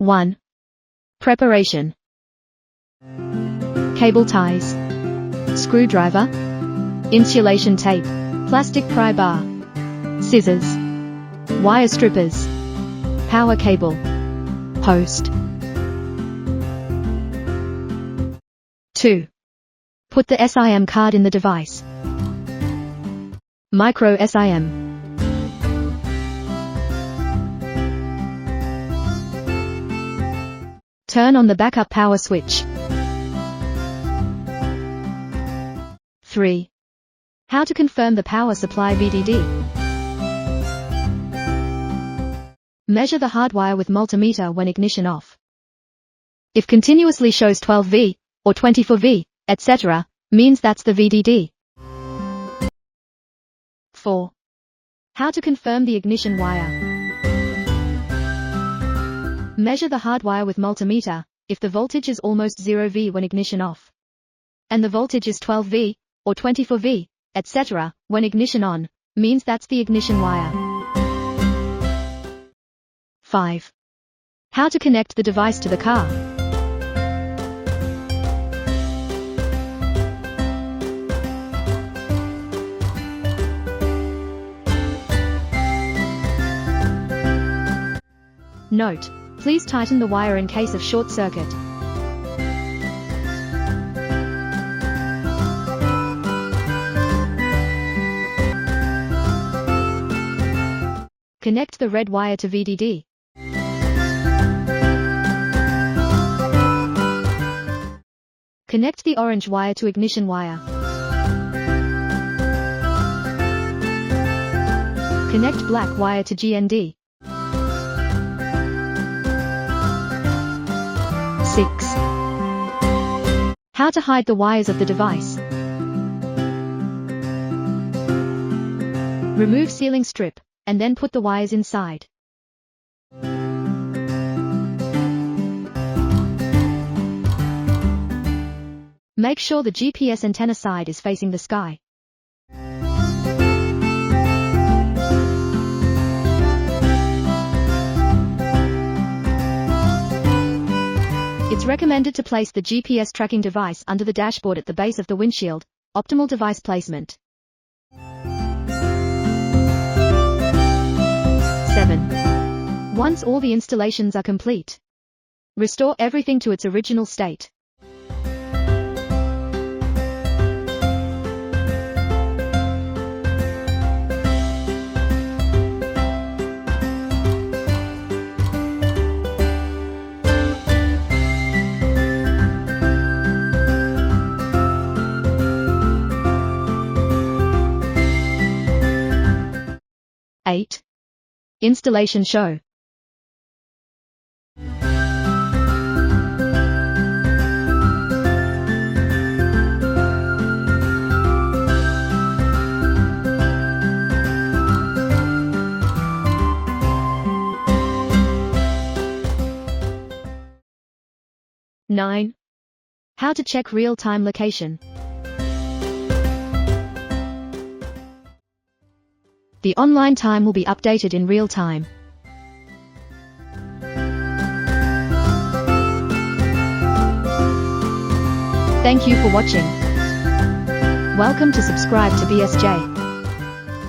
1. Preparation. Cable ties, screwdriver, insulation tape, plastic pry bar, scissors, wire strippers, power cable, post. 2. Put the SIM card in the device. Micro SIM. Turn on the backup power switch. 3. How to confirm the power supply VDD. Measure the hardwire with multimeter when ignition off. If continuously shows 12V or 24V, etc., means that's the VDD. 4. How to confirm the ignition wire. Measure the hardwire with multimeter. If the voltage is almost 0V when ignition off, and the voltage is 12V or 24V, etc., when ignition on, means that's the ignition wire. 5. How to connect the device to the car. Note: please tighten the wire in case of short circuit. Connect the red wire to VDD. Connect the orange wire to ignition wire. Connect black wire to GND. 6. How to hide the wires of the device. Remove sealing strip, and then put the wires inside. Make sure the GPS antenna side is facing the sky. It's recommended to place the GPS tracking device under the dashboard at the base of the windshield. Optimal device placement. 7. Once all the installations are complete, restore everything to its original state. Installation show. Nine. How to check real-time location. The online time will be updated in real time. Thank you for watching. Welcome to subscribe to BSJ.